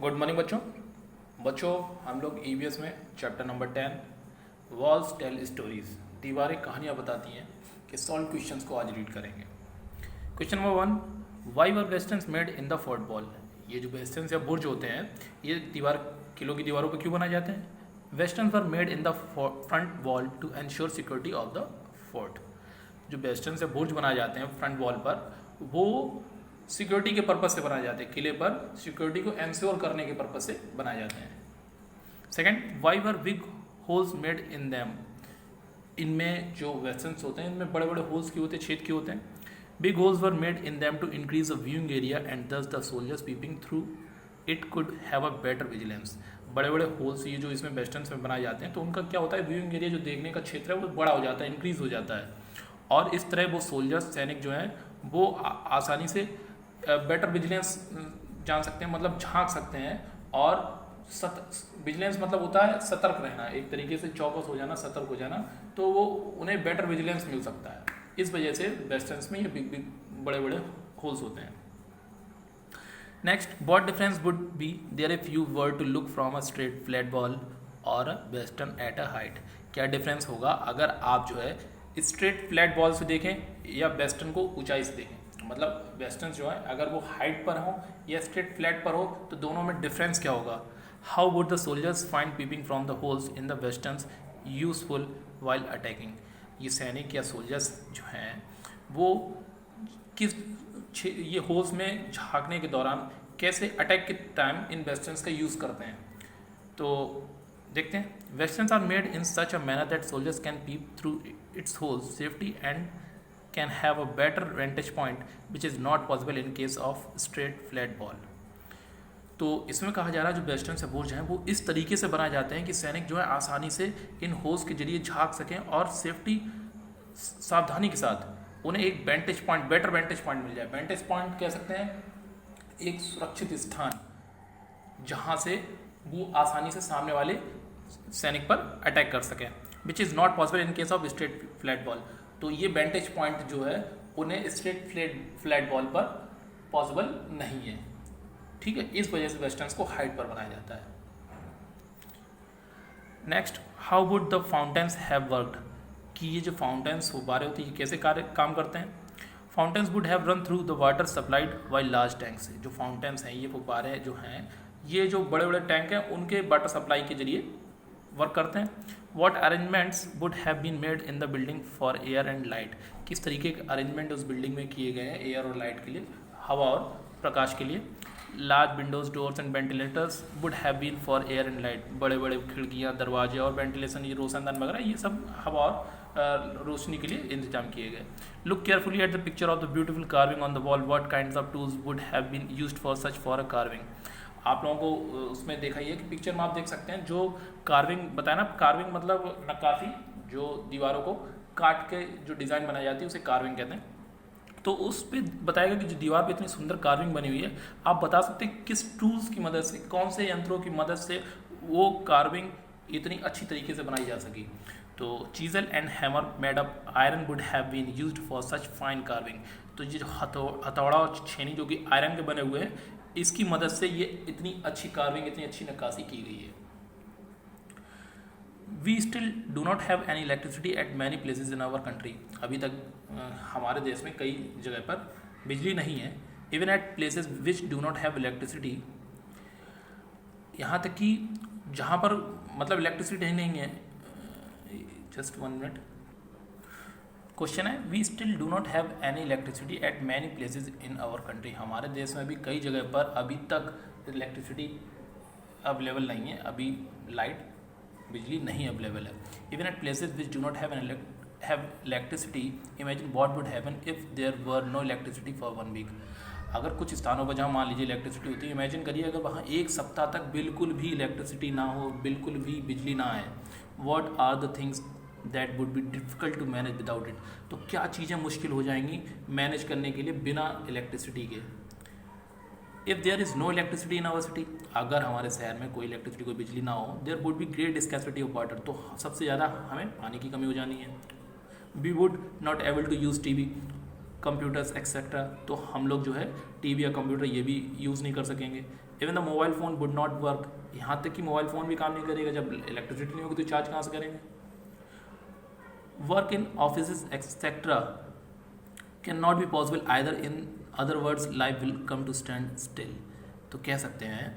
Good morning बच्चों हम लोग ईवीएस में chapter number 10 walls tell stories दीवारें कहानियाँ बताती हैं कि सॉल्व क्वेश्चंस को आज रीड करेंगे। Question number 1, why were westerns made in the fort wall. ये जो वेस्टर्न्स या बुर्ज होते हैं ये किलों की दीवारों पर क्यों बनाए जाते हैं? वेस्टर्न्स were made in the front wall to ensure security of the fort. जो वेस्टर्न से बुर्ज बनाए जाते हैं फ्रंट वॉल पर वो सिक्योरिटी के पर्पज से बनाए जाते हैं, किले पर सिक्योरिटी को एंश्योर करने के पर्पज से बनाए जाते हैं। Second, why were big holes made in them. इनमें जो वेस्टर्न्स होते हैं इनमें बड़े बड़े होल्स क्यों होते हैं, छेद क्यों होते हैं? Big holes were made in them to increase the viewing area and thus the soldiers peeping through it could have a better vigilance. बड़े बड़े होल्स ये जो इसमें वेस्टर्न्स में बनाए जाते हैं तो उनका क्या होता है, व्यूइंग एरिया जो देखने का क्षेत्र है वो बड़ा हो जाता है, इंक्रीज हो जाता है, और इस तरह वो सोल्जर्स सैनिक जो हैं वो आसानी से बेटर विजिलेंस जान सकते हैं, मतलब झांक सकते हैं। और विजिलेंस मतलब होता है सतर्क रहना, एक तरीके से चौकस हो जाना, सतर्क हो जाना, तो वो उन्हें बेटर विजिलेंस मिल सकता है। इस वजह से वेस्टर्न्स में ये बिग बड़े बड़े होल्स होते हैं। Next, what difference would be there if you were to look from a straight flat wall or a western at a height. क्या डिफरेंस होगा अगर आप जो है स्ट्रेट फ्लैट बॉल से देखें या वेस्टर्न को ऊंचाई से देखें? मतलब वेस्टर्न जो है अगर वो हाइट पर हो या स्ट्रेट फ्लैट पर हो तो दोनों में डिफरेंस क्या होगा? How would the soldiers find peeping from the holes in the वेस्टर्न्स यूजफुल वाइल अटैकिंग। ये सैनिक या सोल्जर्स जो हैं वो किस ये होल्स में झांकने के दौरान कैसे अटैक के टाइम इन वेस्टर्न्स का यूज़ करते हैं? तो देखते हैं। वेस्टर्न्स are made in such a manner that soldiers can peep through its holes safety and can have a better vantage point which is not possible in case of straight flat ball। तो इसमें कहा जा रहा है जो वेस्टर्न से बुर्ज हैं वो इस तरीके से बनाए जाते हैं कि सैनिक जो है आसानी से इन होल्स के जरिए झांक सकें और सेफ्टी सावधानी के साथ उन्हें एक vantage point, better vantage point मिल जाए। वेंटेज पॉइंट कह सकते हैं एक सुरक्षित स्थान जहाँ से वो आसानी से सामने वाले सैनिक पर अटैक कर सकें, which is not possible in case of straight flat ball. तो ये वेंटेज पॉइंट जो है उन्हें स्ट्रेट फ्लैट बॉल पर पॉसिबल नहीं है। ठीक है, इस वजह से वेस्टर्न्स को हाइट पर बनाया जाता है। Next, how would the fountains have worked. कि ये जो फाउंटेन्स फुब्बारे होते हैं ये कैसे काम करते हैं? Fountains would have run through the water supplied by large tanks. जो फाउंटेन्स हैं ये फुब्बारे जो हैं ये जो बड़े बड़े टैंक हैं उनके वाटर सप्लाई के जरिए वर्क करते हैं। What arrangements would have been made in the building for air and light. किस तरीके के अरेंजमेंट उस बिल्डिंग में किए गए हैं एयर और लाइट के लिए, हवा और प्रकाश के लिए? Large windows, doors and ventilators would have been for air and light. बड़े बड़े खिड़कियाँ, दरवाजे और वेंटिलेशन, ये रोशनदान वगैरह ये सब हवा और रोशनी के लिए इंतजाम किए गए। Look carefully at the picture of the beautiful carving on the wall. What kinds of tools would have been used for such for a carving. आप लोगों को उसमें देखा ही है कि पिक्चर में आप देख सकते हैं जो कार्विंग बताया ना, कार्विंग मतलब नक्काशी, जो दीवारों को काट के जो डिज़ाइन बनाई जाती है उसे कार्विंग कहते हैं। तो उस पर बताएगा कि जो दीवार पे इतनी सुंदर कार्विंग बनी हुई है, आप बता सकते हैं किस टूल्स की मदद से, कौन से यंत्रों की मदद से वो कार्विंग इतनी अच्छी तरीके से बनाई जा सकी? तो chisel and hammer made up iron would have been used for such fine carving. तो ये जो हथौड़ा और छेनी जो कि आयरन के बने हुए हैं इसकी मदद से ये इतनी अच्छी कार्विंग, इतनी अच्छी नक्काशी की गई है। We still do not have any electricity at many places in our country. अभी तक हमारे देश में कई जगह पर बिजली नहीं है। Even at places which do not have electricity, यहाँ तक कि जहाँ पर मतलब इलेक्ट्रिसिटी नहीं है। Just 1 minute. क्वेश्चन है, we still do not have any electricity at many places in our country. हमारे देश में भी कई जगह पर अभी तक इलेक्ट्रिसिटी अवेलेबल नहीं है, अभी लाइट बिजली नहीं अवेलेबल है। Even at places which do not have electricity, imagine what would happen if there were no electricity for 1 week. अगर कुछ स्थानों पर जहाँ मान लीजिए इलेक्ट्रिसिटी होती है, इमेजिन करिए अगर वहाँ एक सप्ताह तक बिल्कुल भी इलेक्ट्रिसिटी ना हो, बिल्कुल भी बिजली ना आए। What are the things that would be difficult to manage without it. तो क्या चीज़ें मुश्किल हो जाएंगी मैनेज करने के लिए बिना इलेक्ट्रिसिटी के? If there is no electricity in our city, अगर हमारे शहर में कोई इलेक्ट्रिसिटी, कोई बिजली ना हो, there would be great scarcity of water. तो सबसे ज़्यादा हमें पानी की कमी हो जानी है। We would not able to use TV, computers etcetera. तो हम लोग जो है टीवी या कंप्यूटर ये भी यूज़ नहीं कर सकेंगे। Even the mobile phone would not work, यहाँ तक कि मोबाइल फ़ोन भी काम नहीं करेगा, जब इलेक्ट्रिसिटी नहीं होगी तो चार्ज कहाँ से करेंगे। Work in office etcetera can not be possible either, in other words life will come to stand still. तो कह सकते हैं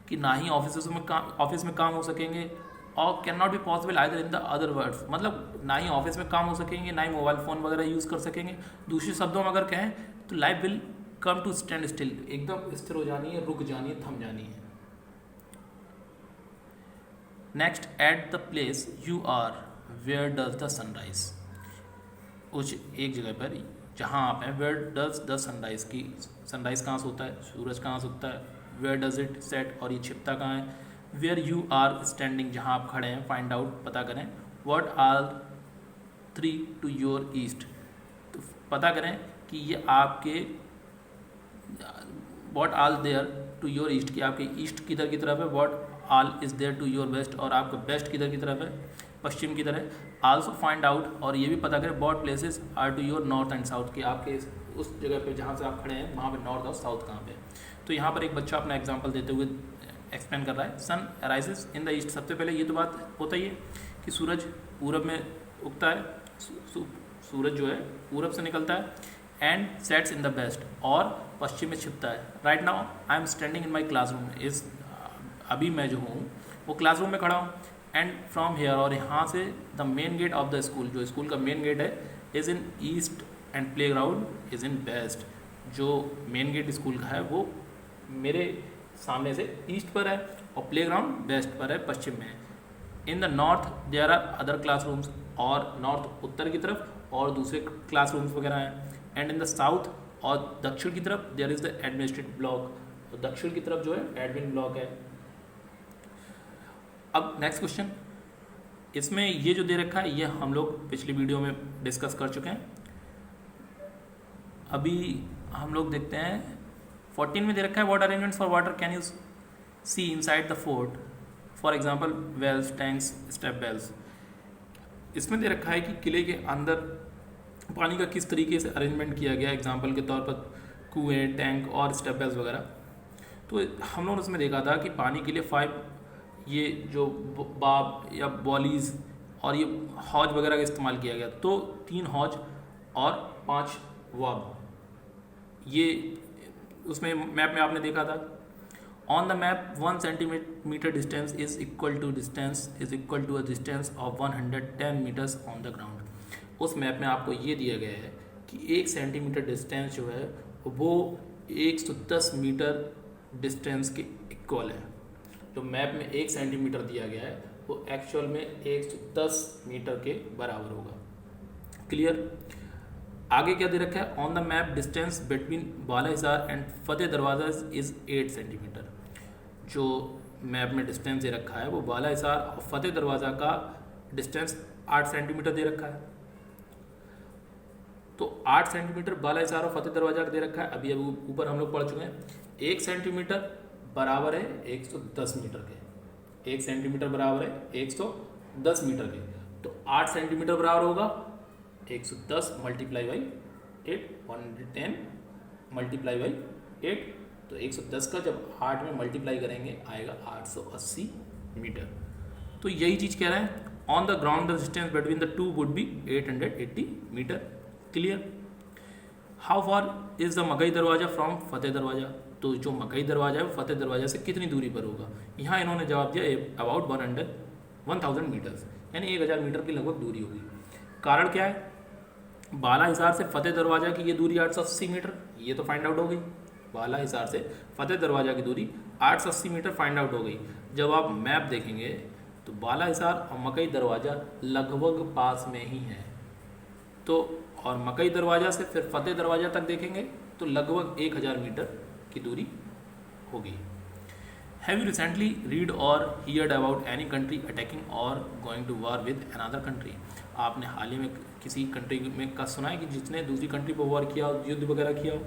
कि ना ही ऑफिस में काम हो सकेंगे, और can not be possible either in the other words, मतलब ना ही ऑफिस में काम हो सकेंगे, ना ही मोबाइल फ़ोन वगैरह यूज़ कर सकेंगे। दूसरे शब्दों में अगर कहें तो life will come to stand still, एकदम स्थिर हो जानी है, रुक जानी है, थम जानी है। Next, at the place you are where does the sunrise, कुछ एक जगह पर जहाँ आप हैं, वेयर डज द सनराइज की सनराइज कहाँ से होता है, सूरज कहाँ से उगता है, वेयर डज इट सेट और ये छिपता कहाँ है, वेयर यू आर स्टैंडिंग जहाँ आप खड़े हैं, फाइंड आउट पता करें, what are 3 to your east, तो पता करें कि ये आपके what all there to your east की आपके ईस्ट किधर की तरफ है, what all is there to your west और आपका वेस्ट किधर की तरफ है, पश्चिम की तरफ। आल्सो फाइंड आउट और ये भी पता करें what places are to your north and south, कि आपके उस जगह पे जहाँ से आप खड़े हैं वहाँ पे नॉर्थ और साउथ कहाँ पे। तो यहाँ पर एक बच्चा अपना एग्जांपल देते हुए एक्सप्लेन कर रहा है, सन अराइजेस इन द ईस्ट। सबसे पहले ये तो बात होता ही है कि सूरज पूरब में उगता है, सूरज जो है पूरब से निकलता है, and sets in the west और पश्चिम में छिपता है। Right now I am standing in my classroom, इस अभी मैं जो हूँ वो क्लासरूम में खड़ा हूँ, एंड फ्रॉम हेयर और यहाँ से the main gate of the school, जो स्कूल का मेन गेट है, is in east and play ground is in west. जो मेन गेट स्कूल का है वो मेरे सामने से ईस्ट पर है और प्ले ग्राउंड वेस्ट पर है, पश्चिम में है। In the north there are other classrooms, और नॉर्थ उत्तर की तरफ और दूसरे क्लासरूम्स वगैरह हैं, एंड इन द साउथ और दक्षिण की तरफ there is the administrative block, तो दक्षिण की तरफ जो है एडमिन ब्लॉक है। अब नेक्स्ट क्वेश्चन, इसमें ये जो दे रखा है ये हम लोग पिछली वीडियो में डिस्कस कर चुके हैं। अभी हम लोग देखते हैं 14 में दे रखा है, what arrangements for water can you see inside the fort, for example wells, tanks, step wells. इसमें दे रखा है कि किले के अंदर पानी का किस तरीके से अरेंजमेंट किया गया, एग्जांपल के तौर पर कुएँ, टैंक और स्टेप वेल्स वगैरह। तो हम लोगों ने उसमें देखा था कि पानी के लिए 5 ये जो बाब या बॉलीज़ और ये हौज वगैरह का इस्तेमाल किया गया, तो 3 हौज और 5 वाब, ये उसमें मैप में आपने देखा था। On the map 1 centimetre distance is equal to a distance of 110 metres on the ground. उस मैप में आपको ये दिया गया है कि 1 सेंटीमीटर डिस्टेंस जो है वो 110 मीटर डिस्टेंस के इक्वल है। जो मैप में 1 सेंटीमीटर दिया गया है वो एक्चुअल में 110 मीटर के बराबर होगा। क्लियर। आगे क्या दे रखा है, on the map distance between Balahisar and Fateh Darwaza is 8 centimetre. जो मैप में डिस्टेंस दे रखा है वो बालाहिसार और फतेह दरवाजा का डिस्टेंस 8 सेंटीमीटर दे रखा है। तो 8 सेंटीमीटर बालाहिसार और फतेह दरवाजा का दे रखा है। अभी ऊपर हम लोग पढ़ चुके हैं 1 सेंटीमीटर बराबर है 110 मीटर के, 1 सेंटीमीटर बराबर है 110 मीटर के। तो 8 सेंटीमीटर बराबर होगा 110 मल्टीप्लाई बाई 8, 110 मल्टीप्लाई बाई 8। तो 110 का जब 8 में मल्टीप्लाई करेंगे आएगा 880 मीटर। तो यही चीज़ कह रहा है, on the ground the distance between the two would be 880 metre. Clear. How far is the Makai Darwaza from फतेह दरवाजा। तो जो मकई दरवाजा है वो फतेह दरवाजा से कितनी दूरी पर होगा। यहाँ इन्होंने जवाब दिया अबाउट 1000 मीटर्स, यानी 1000 मीटर की लगभग दूरी होगी। कारण क्या है, बालाहिसार से फतेह दरवाजा की ये दूरी 880 मीटर, ये तो फाइंड आउट हो गई। बालाहिसार से फतेह दरवाजा की दूरी 880 मीटर फाइंड आउट हो गई। जब आप मैप देखेंगे तो बालाहिसार और मकई दरवाजा लगभग पास में ही है। तो और मकई दरवाजा से फिर फतेह दरवाजा तक देखेंगे तो लगभग 1000 मीटर की दूरी होगी। Have you recently read or heard about any country attacking or going to war with another country. आपने हाल ही में किसी कंट्री में का सुना है कि जिसने दूसरी कंट्री पर वॉर किया हो, युद्ध वगैरह किया हो।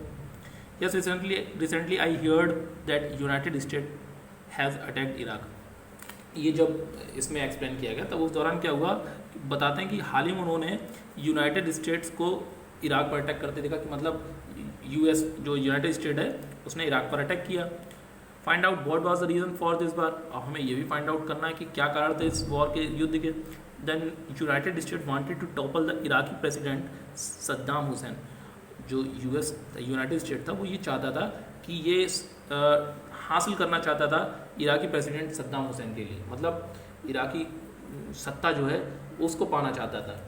Yes, recently I heard that United state has attacked Iraq. ये जब इसमें एक्सप्लेन किया गया तब उस दौरान क्या हुआ, बताते हैं कि हाल ही में उन्होंने यूनाइटेड स्टेट्स को इराक पर अटैक करते देखा, कि मतलब यूएस जो यूनाइटेड स्टेट है उसने इराक पर अटैक किया। Find out what was the reason for this वार, अब हमें ये भी फाइंड आउट करना है कि क्या कारण थे इस वॉर के, युद्ध के। Then United State wanted to topple the Iraqi president Saddam Hussein, जो यूनाइटेड स्टेट था वो ये चाहता था कि ये हासिल करना चाहता था इराकी प्रेसिडेंट सद्दाम हुसैन के लिए, मतलब इराकी सत्ता जो है उसको पाना चाहता था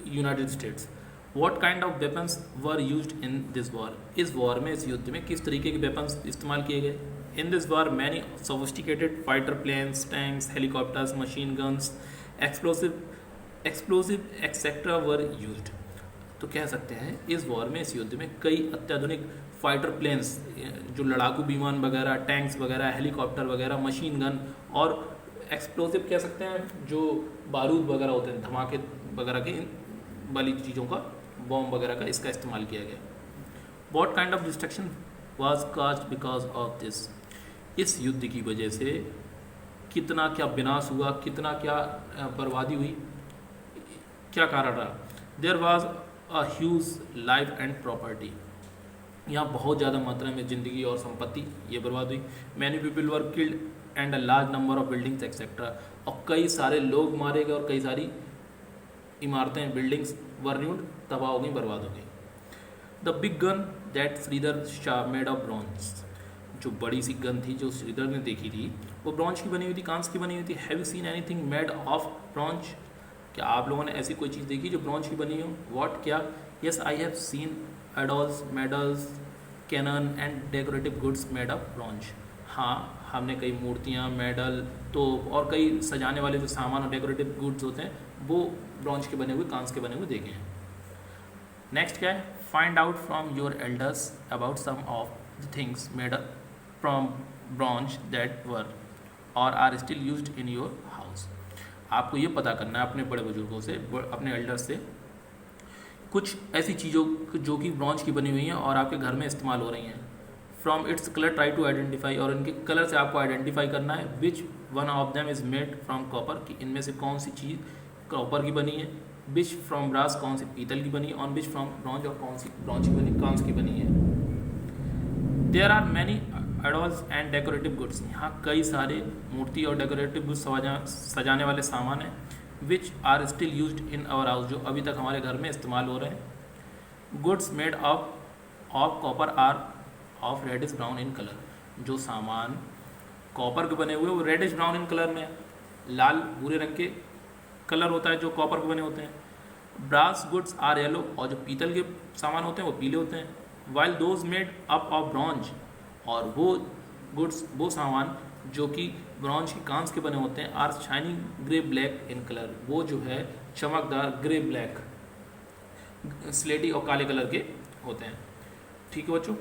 United states. What kind of weapons were used in this war, इस वॉर में, इस युद्ध में किस तरीके के वेपन्स इस्तेमाल किए गए। In this war many sophisticated fighter planes, tanks, helicopters, machine guns, explosive etcetera were used. तो कह सकते हैं इस वॉर में, इस युद्ध में कई अत्याधुनिक फाइटर प्लेन्स, जो लड़ाकू विमान वगैरह, टैंक्स वगैरह, हेलीकॉप्टर वगैरह, मशीन गन और एक्सप्लोसिव कह सकते हैं जो बारूद वगैरह होते हैं, धमाके वगैरह की वाली चीज़ों का, बॉम्ब वगैरह का, इसका इस्तेमाल किया गया। What kind of destruction was caused because of this, इस युद्ध की वजह से कितना क्या विनाश हुआ, कितना क्या बर्बादी हुई, क्या कारण रहा। There was a huge life and property, यहाँ बहुत ज़्यादा मात्रा में ज़िंदगी और संपत्ति ये बर्बाद हुई। Many people were killed and a large number of buildings etcetera, और कई सारे लोग मारे गए और कई सारी इमारतें, बिल्डिंग्स वर न्यूड, तबाह हो गई, बर्बाद हो गई। The big gun that Shridhar Shah made of bronze, जो बड़ी सी गन थी जो श्रीधर ने देखी थी वो ब्रॉन्ज की बनी हुई थी, कांच की बनी हुई थी। Have you seen anything made of bronze, क्या आप लोगों ने ऐसी कोई चीज़ देखी जो ब्रॉन्ज की बनी हो। व्हाट, क्या। Yes I have seen idols, medals, cannon and decorative goods made of bronze, हाँ हमने कई मूर्तियाँ, मेडल, तोप और कई सजाने वाले जो सामान और डेकोरेटिव गुड्स होते हैं वो ब्रॉन्ज के बने हुए, कांच के बने हुए देखे हैं। नेक्स्ट क्या है, find out from your elders about some of the things made from bronze that were or are still used in your house. आपको ये पता करना है अपने बड़े बुजुर्गों से, अपने एल्डर्स से, कुछ ऐसी चीज़ों जो कि ब्रॉन्ज की बनी हुई हैं और आपके घर में इस्तेमाल हो रही हैं। From its colour try to identify, और इनके कलर से आपको आइडेंटिफाई करना है। Which one of them is made from copper, कि इनमें से कौन सी चीज़ कॉपर की बनी है। विच फ्रॉम ब्रास, कौन सी पीतल की बनी है। ऑन विच फ्रॉम ब्रॉन्ज, और कौन सी ब्रॉन्ज की बनी, कांच की बनी है। There are many idols and decorative goods, यहाँ कई सारे मूर्ति और डेकोरेटिव गुड्स सजाने वाले सामान हैं। Which are still used in our house, जो अभी तक हमारे घर में इस्तेमाल हो रहे हैं। Goods made of copper are of reddish brown in colour, जो सामान कॉपर के बने हुए वो रेडिश ब्राउन इन कलर में, लाल भूरे रंग के कलर होता है जो कॉपर के बने होते हैं। ब्रास गुड्स आर येलो, और जो पीतल के सामान होते हैं वो पीले होते हैं। While those made up of bronze, और वो गुड्स, वो सामान जो कि ब्रॉन्ज की कांच के बने होते हैं, are shining grey black in colour, वो जो है चमकदार ग्रे ब्लैक, स्लेटी और काले कलर के होते हैं। ठीक है बच्चों।